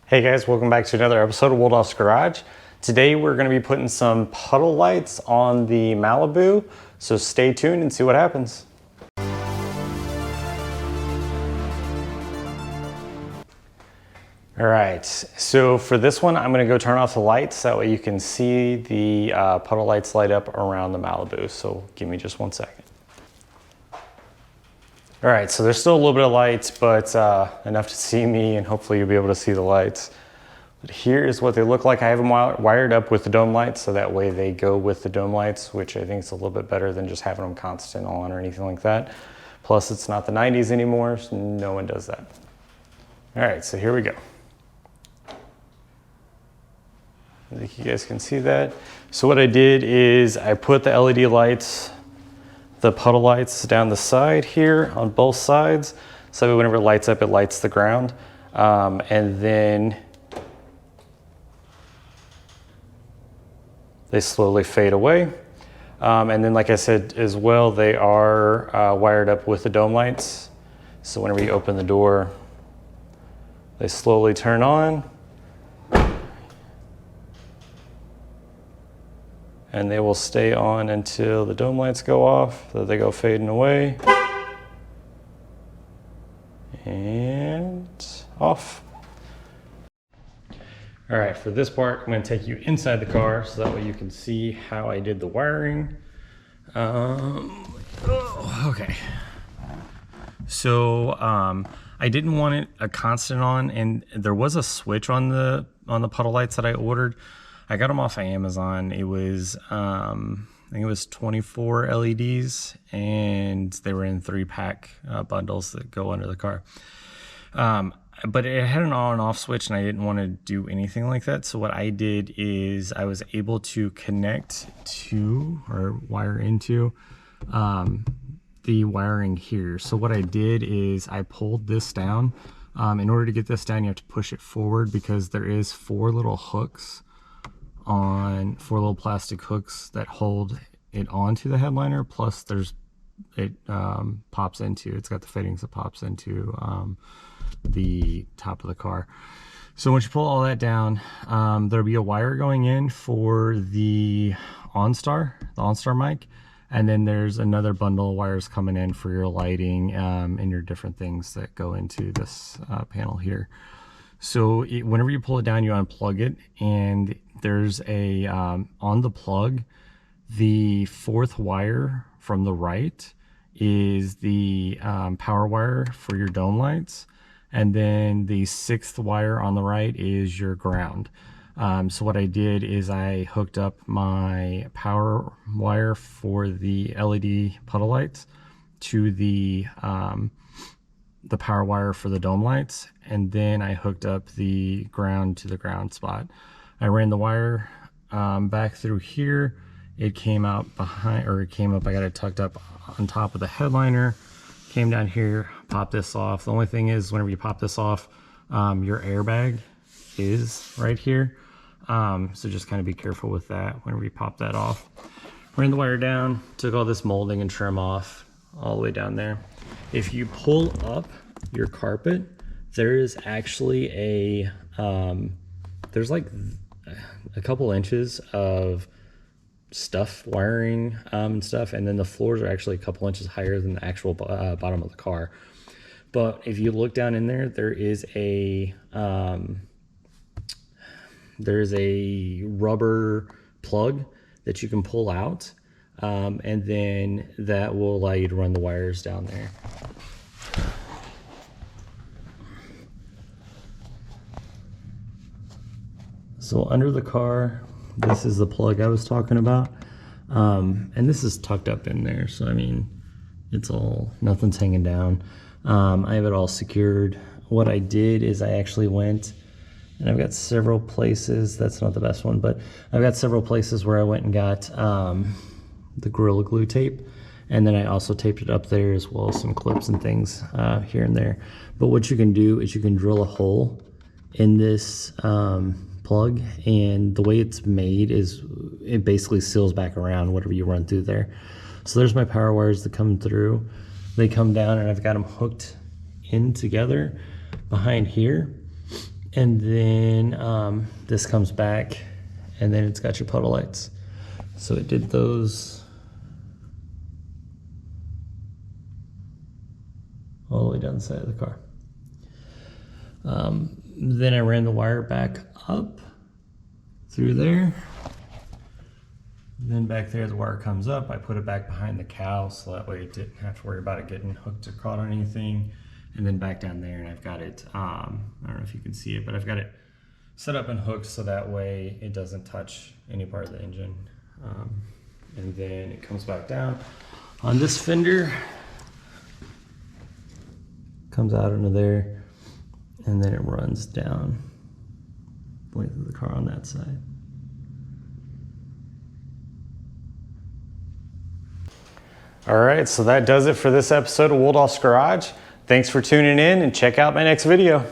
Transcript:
Hey guys, welcome back to another episode of Woldolf's Garage. Today we're going to be putting some puddle lights on the Malibu, so stay tuned and see what happens. Alright, so for this one I'm going to go turn off the lights, that way you can see the puddle lights light up around the Malibu, so give me just 1 second. All right, so there's still a little bit of lights, but enough to see me, and hopefully you'll be able to see the lights. But here's what they look like. I have them wired up with the dome lights, so that way they go with the dome lights, which I think is a little bit better than just having them constant on or anything like that. Plus, it's not the 90s anymore, so no one does that. All right, so here we go. I think you guys can see that. So what I did is I put the LED lights, the puddle lights down the side here on both sides, so whenever it lights up, it lights the ground. And then they slowly fade away. And then, like I said as well, they are wired up with the dome lights. So whenever you open the door, they slowly turn on. And they will stay on until the dome lights go off, so they go fading away. And off. All right, for this part, I'm gonna take you inside the car so that way you can see how I did the wiring. Okay. So I didn't want it a constant on, and there was a switch on the puddle lights that I ordered. I got them off of Amazon. It was, I think it was 24 LEDs, and they were in 3-pack bundles that go under the car. But it had an on and off switch, and I didn't want to do anything like that. So what I did is I was able to connect to, or wire into, the wiring here. So what I did is I pulled this down. In order to get this down, you have to push it forward because there is 4 little hooks on 4 little plastic hooks that hold it onto the headliner, plus it pops into, it's got the fittings that pops into the top of the car. So once you pull all that down, there'll be a wire going in for the OnStar mic, and then there's another bundle of wires coming in for your lighting and your different things that go into this panel here. So whenever you pull it down, you unplug it, and there's a, on the plug, the 4th wire from the right is the power wire for your dome lights. And then the 6th wire on the right is your ground. So what I did is I hooked up my power wire for the LED puddle lights to the power wire for the dome lights, and then I hooked up the ground to the ground spot. I ran the wire back through here. It came out behind, or it came up, I got it tucked up on top of the headliner, came down here, popped this off. The only thing is, whenever you pop this off, your airbag is right here. So just kind of be careful with that whenever you pop that off. Ran the wire down, took all this molding and trim off all the way down there. If you pull up your carpet, there is actually a, there's like a couple inches of stuff wiring and stuff, and then the floors are actually a couple inches higher than the actual bottom of the car. But if you look down in there, there is a rubber plug that you can pull out, and then that will allow you to run the wires down there. So under the car, this is the plug I was talking about, and this is tucked up in there, so I mean, it's all, nothing's hanging down. I have it all secured. What I did is I actually went, and I've got several places, that's not the best one, but I've got several places where I went and got the Gorilla Glue tape, and then I also taped it up there, as well as some clips and things here and there. But what you can do is you can drill a hole in this plug, and the way it's made is it basically seals back around whatever you run through there. So there's my power wires that come through. They come down, and I've got them hooked in together behind here. And then this comes back, and then it's got your puddle lights. So it did those all the way down the side of the car. Then I ran the wire back up through there. Then back there, the wire comes up. I put it back behind the cowl so that way it didn't have to worry about it getting hooked or caught on anything. And then back down there, and I've got it, I don't know if you can see it, but I've got it set up and hooked so that way it doesn't touch any part of the engine. And then it comes back down on this fender, comes out into there, and then it runs down the length of the car on that side. All right, so that does it for this episode of Woldolf's Garage. Thanks for tuning in, and check out my next video.